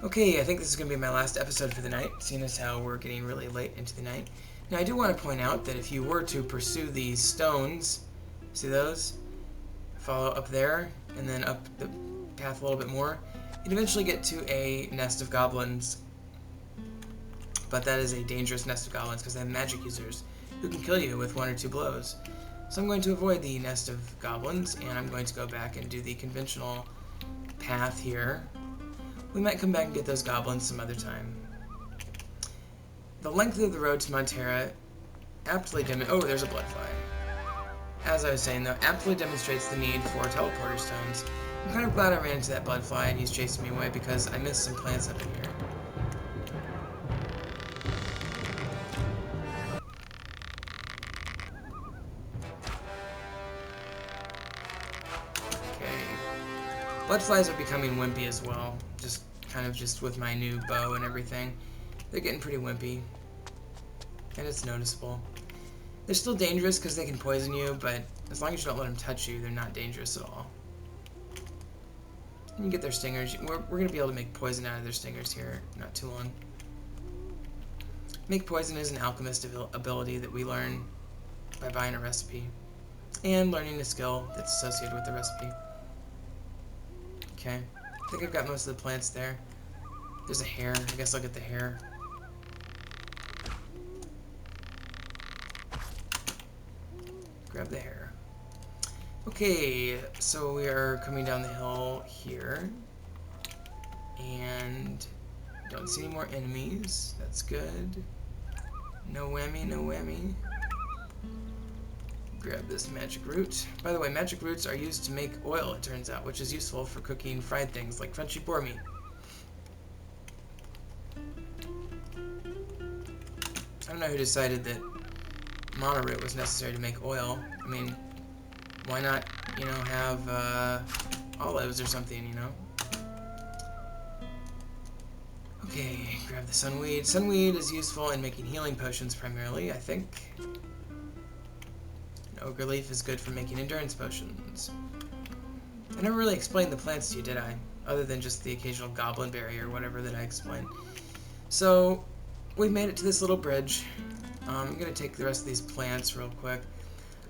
Okay, I think this is going to be my last episode for the night, seeing as how we're getting really late into the night. Now, I do want to point out that if you were to pursue these stones, see those? Follow up there, and then up the path a little bit more, you'd eventually get to a nest of goblins. But that is a dangerous nest of goblins because they have magic users who can kill you with 1 or 2 blows. So I'm going to avoid the nest of goblins, and I'm going to go back and do the conventional path here. We might come back and get those goblins some other time. The length of the road to Montera aptly oh, there's a bloodfly. As I was saying, though, aptly demonstrates the need for teleporter stones. I'm kind of glad I ran into that bloodfly and he's chasing me away because I missed some plants up in here. Bloodflies are becoming wimpy as well, just with my new bow and everything. They're getting pretty wimpy, and it's noticeable. They're still dangerous because they can poison you, but as long as you don't let them touch you, they're not dangerous at all. And you get their stingers. We're going to be able to make poison out of their stingers here, not too long. Make poison is an alchemist ability that we learn by buying a recipe, and learning a skill that's associated with the recipe. Okay, I think I've got most of the plants there. There's a hare. I guess I'll get the hare. Grab the hare. Okay, so we are coming down the hill here. And don't see any more enemies. That's good. No whammy, no whammy. Grab this magic root. By the way, magic roots are used to make oil, it turns out, which is useful for cooking fried things like crunchy boar meat. I don't know who decided that mana root was necessary to make oil. I mean, why not, have olives or something, Okay, grab the sunweed. Sunweed is useful in making healing potions primarily, I think. Ogre leaf is good for making endurance potions. I never really explained the plants to you, did I? Other than just the occasional goblin berry or whatever that I explained. So, we've made it to this little bridge. I'm going to take the rest of these plants real quick.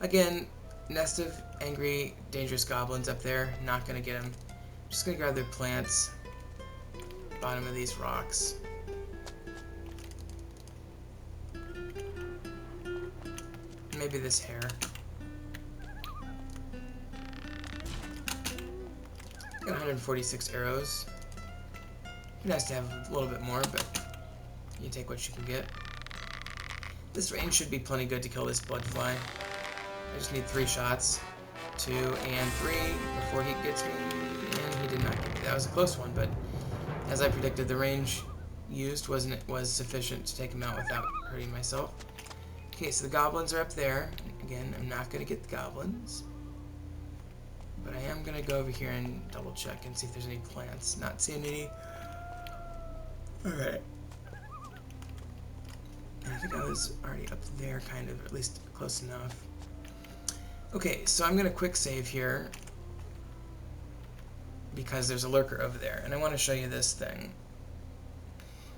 Again, nest of angry, dangerous goblins up there. Not going to get them. Just going to grab their plants. Bottom of these rocks. Maybe this hare. Got 146 arrows. Nice to have a little bit more, but you take what you can get. This range should be plenty good to kill this bloodfly. I just need 3 shots. 2 and 3 before he gets me, and he did not get me. That was a close one, but as I predicted, the range used was sufficient to take him out without hurting myself. Okay, so the goblins are up there. Again, I'm not going to get the goblins. But I am going to go over here and double check and see if there's any plants. Not seeing any. Alright. I think I was already up there, kind of, at least close enough. Okay, so I'm going to quick save here because there's a lurker over there, and I want to show you this thing.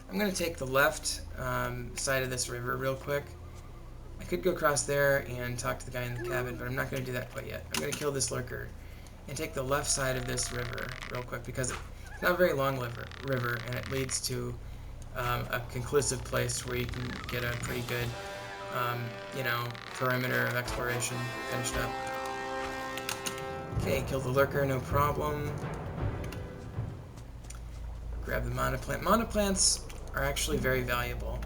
I'm going to take the left side of this river real quick. I could go across there and talk to the guy in the cabin, but I'm not going to do that quite yet. I'm going to kill this lurker and take the left side of this river real quick because it's not a very long river, and it leads to a conclusive place where you can get a pretty good, perimeter of exploration finished up. Okay, kill the lurker, no problem. Grab the mana plant. Mana plants are actually very valuable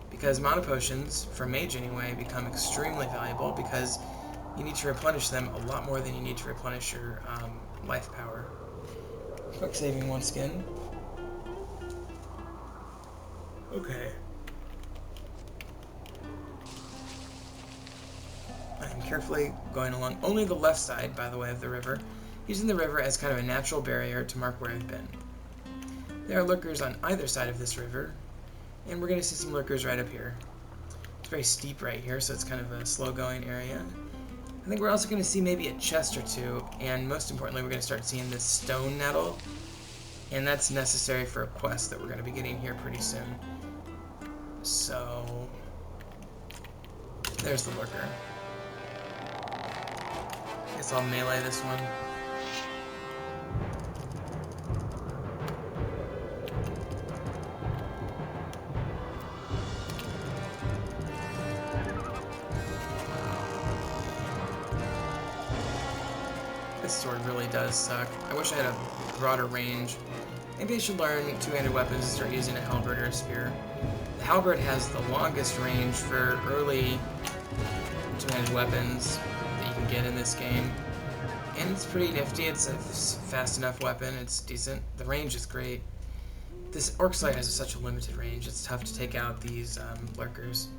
because mana potions, for mage anyway, become extremely valuable because you need to replenish them a lot more than you need to replenish your life power. Quick saving once again. Okay. I'm carefully going along only the left side, by the way, of the river, using the river as kind of a natural barrier to mark where I've been. There are lurkers on either side of this river, and we're going to see some lurkers right up here. It's very steep right here, so it's kind of a slow-going area. I think we're also going to see maybe a chest or two, and most importantly, we're going to start seeing this stone nettle. And that's necessary for a quest that we're going to be getting here pretty soon. So, there's the lurker. Guess I'll melee this one. This sword really does suck. I wish I had a broader range. Maybe I should learn two-handed weapons and start using a halberd or a spear. The halberd has the longest range for early two-handed weapons that you can get in this game. And it's pretty nifty. It's a fast enough weapon. It's decent. The range is great. This orc slide has such a limited range. It's tough to take out these lurkers.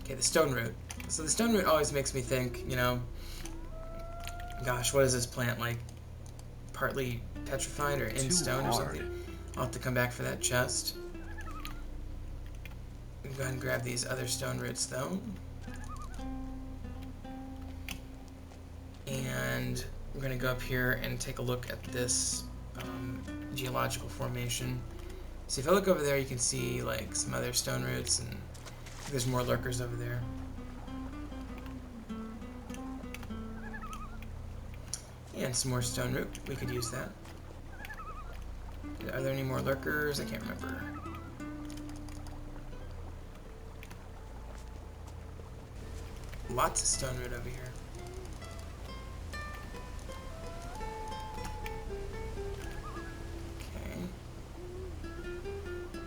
Okay, the stone root. So the stone root always makes me think, you know, gosh, what is this plant, like partly petrified or in stone or something? I'll have to come back for that chest. Go ahead and grab these other stone roots though. And we're going to go up here and take a look at this geological formation. So if I look over there, you can see like some other stone roots, and there's more lurkers over there. And some more stone root. We could use that. Are there any more lurkers? I can't remember. Lots of stone root over here.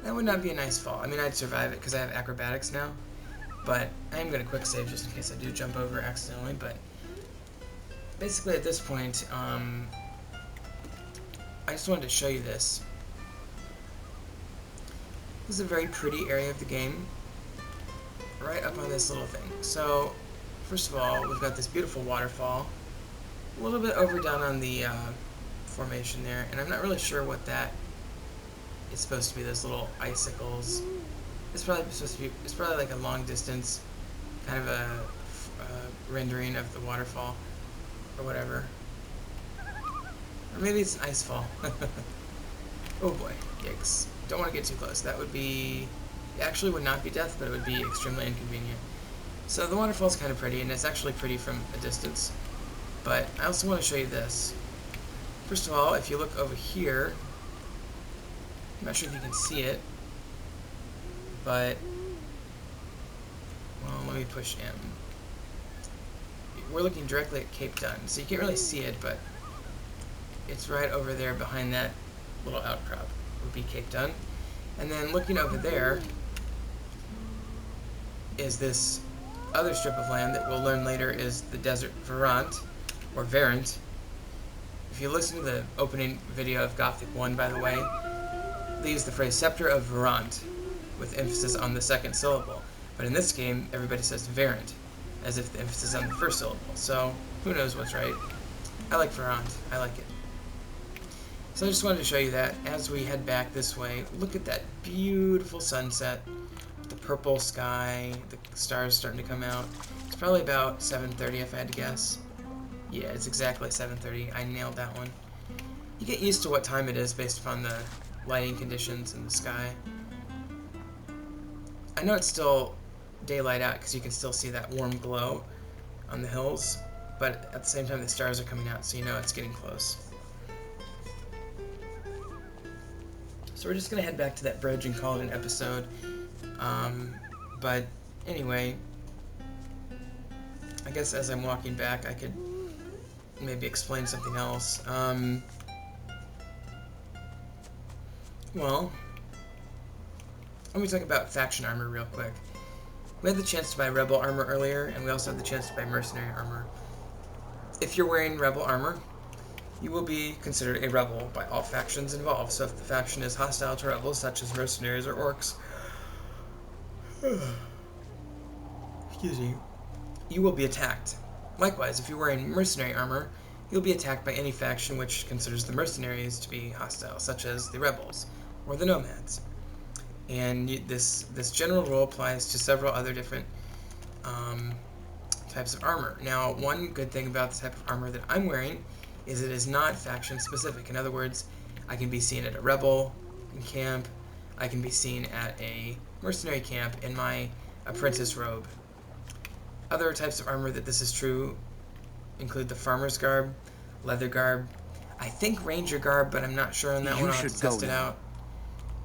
That would not be a nice fall. I mean, I'd survive it because I have acrobatics now, but I am going to quick save just in case I do jump over accidentally. But basically at this point, I just wanted to show you this. This is a very pretty area of the game, right up on this little thing. So, first of all, we've got this beautiful waterfall, a little bit overdone on the formation there, and I'm not really sure what that is supposed to be. Those little icicles. It's probably supposed to be. It's probably like a long distance, kind of a rendering of the waterfall, or whatever. Or maybe it's an ice fall. Oh boy, yikes! Don't want to get too close. That would be. It actually would not be death, but it would be extremely inconvenient. So the waterfall is kind of pretty, and it's actually pretty from a distance. But I also want to show you this. First of all, if you look over here. I'm not sure if you can see it, but, well, let me push M. We're looking directly at Cape Dunn, so you can't really see it, but it's right over there behind that little outcrop would be Cape Dunn. And then looking over there is this other strip of land that we'll learn later is the Desert Verant, or Verant. If you listen to the opening video of Gothic 1, by the way, they use the phrase Scepter of Verant, with emphasis on the second syllable. But in this game, everybody says Verant, as if the emphasis is on the first syllable. So, who knows what's right. I like Verant. I like it. So I just wanted to show you that. As we head back this way, look at that beautiful sunset. The purple sky, the stars starting to come out. It's probably about 7:30 if I had to guess. Yeah, it's exactly 7:30. I nailed that one. You get used to what time it is based upon the lighting conditions in the sky. I know it's still daylight out because you can still see that warm glow on the hills, but at the same time the stars are coming out, so you know it's getting close. So we're just going to head back to that bridge and call it an episode. But anyway, I guess as I'm walking back I could maybe explain something else. Well, let me talk about faction armor real quick. We had the chance to buy rebel armor earlier, and we also had the chance to buy mercenary armor. If you're wearing rebel armor, you will be considered a rebel by all factions involved. So if the faction is hostile to rebels, such as mercenaries or orcs, excuse me, you will be attacked. Likewise, if you're wearing mercenary armor, you'll be attacked by any faction which considers the mercenaries to be hostile, such as the rebels or the nomads. And this general rule applies to several other different types of armor. Now, one good thing about the type of armor that I'm wearing is it is not faction specific. In other words, I can be seen at a rebel camp. I can be seen at a mercenary camp in my apprentice robe. Other types of armor that this is true include the farmer's garb, leather garb, I think ranger garb, but I'm not sure on that one. I'll have to test it out.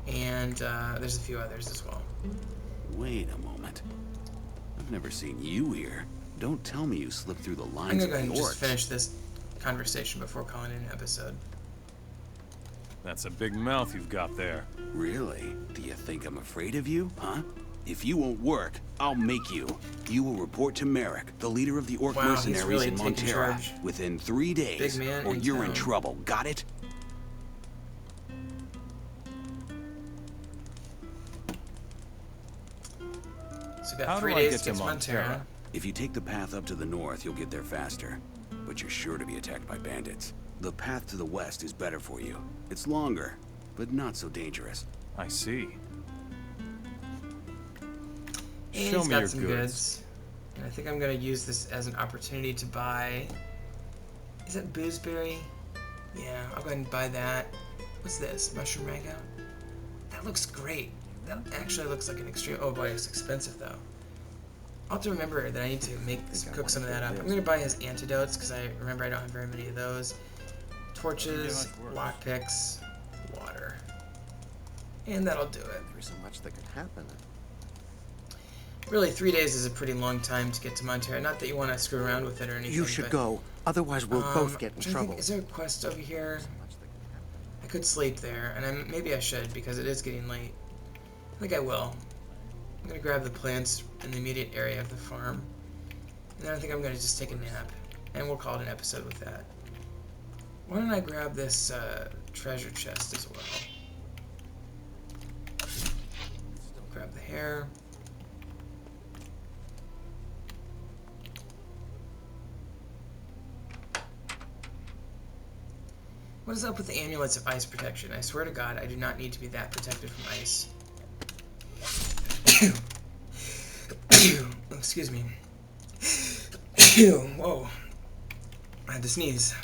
And there's a few others as well. Wait a moment. I've never seen you here. Don't tell me you slipped through the lines. I'm gonna go ahead and just finish this conversation before calling it an episode. That's a big mouth you've got there. Really? Do you think I'm afraid of you, huh? If you won't work, I'll make you. You will report to Merrick, the leader of the Orc mercenaries really in Montera, within 3 days, or you're in trouble. Got it? So got 3 days to get to Montera. If you take the path up to the north, you'll get there faster. But you're sure to be attacked by bandits. The path to the west is better for you. It's longer, but not so dangerous. I see. And Show he's me got your some goods. And I think I'm going to use this as an opportunity to buy... Is that Boozeberry? Yeah, I'll go ahead and buy that. What's this? Mushroom Ragout? That looks great. That actually looks like an extreme... Oh boy, it's expensive though. I'll have to remember that I need to cook some of that up. I'm going to buy his antidotes because I remember I don't have very many of those. Torches, lockpicks, water. And that'll do it. There's so much that could happen. Really, 3 days is a pretty long time to get to Montera. Not that you want to screw around with it or anything. You should go, otherwise we'll both get in trouble. Is there a quest over here? I could sleep there, and maybe I should because it is getting late. I think I will. I'm gonna grab the plants in the immediate area of the farm, and then I think I'm gonna just take a nap, and we'll call it an episode with that. Why don't I grab this treasure chest as well? Grab the hair. What is up with the amulets of ice protection? I swear to God, I do not need to be that protected from ice. Excuse me. Whoa. I had to sneeze.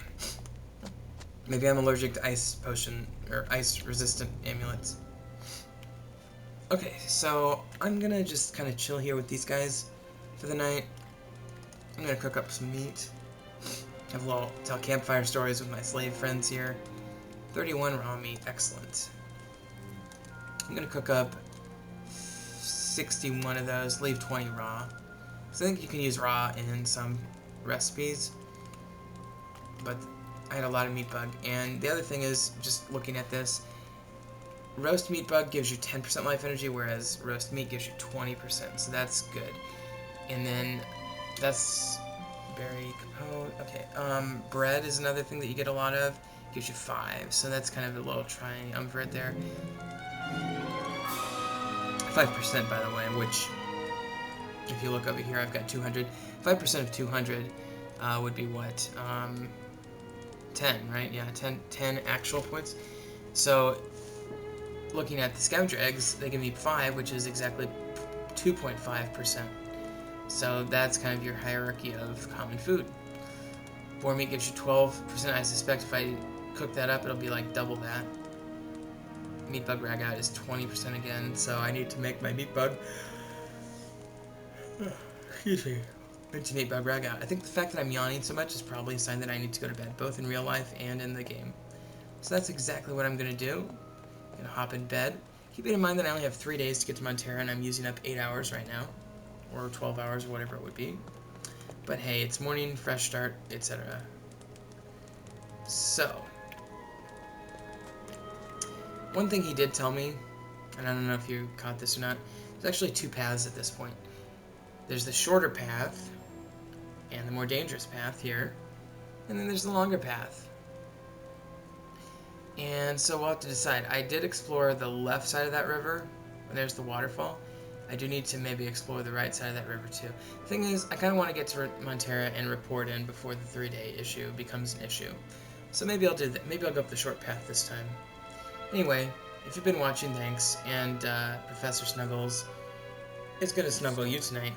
Maybe I'm allergic to ice potion, or ice-resistant amulets. Okay, so I'm gonna just kind of chill here with these guys for the night. I'm gonna cook up some meat. Have a little tell campfire stories with my slave friends here. 31 raw meat, excellent. I'm gonna cook up 61 of those, leave 20 raw. So I think you can use raw in some recipes, but I had a lot of meat bug. And the other thing is, just looking at this, roast meat bug gives you 10% life energy, whereas roast meat gives you 20%, so that's good. And then that's berry capote. Okay, bread is another thing that you get a lot of. Gives you 5, so that's kind of a little triumvirate there. 5%, by the way, which, if you look over here, I've got 200. 5% of 200 would be what? 10, right? Yeah, 10 actual points. So, looking at the scavenger eggs, they give me 5, which is exactly 2.5%. So that's kind of your hierarchy of common food. Boar meat gives you 12%. I suspect if I cook that up, it'll be like double that. Meat bug ragout is 20% again, so I need to make my meat bug. Excuse me. Into meat bug ragout. I think the fact that I'm yawning so much is probably a sign that I need to go to bed, both in real life and in the game. So that's exactly what I'm gonna do. I'm gonna hop in bed. Keeping in mind that I only have 3 days to get to Montera, and I'm using up 8 hours right now, or 12 hours, or whatever it would be. But hey, it's morning, fresh start, etc. So, one thing he did tell me, and I don't know if you caught this or not, there's actually 2 paths at this point. There's the shorter path, and the more dangerous path here, and then there's the longer path. And so we'll have to decide. I did explore the left side of that river, and there's the waterfall. I do need to maybe explore the right side of that river too. The thing is, I kind of want to get to Montera and report in before the 3-day issue becomes an issue. So maybe I'll do that. Maybe I'll go up the short path this time. Anyway, if you've been watching, thanks. And Professor Snuggles is going to snuggle you tonight.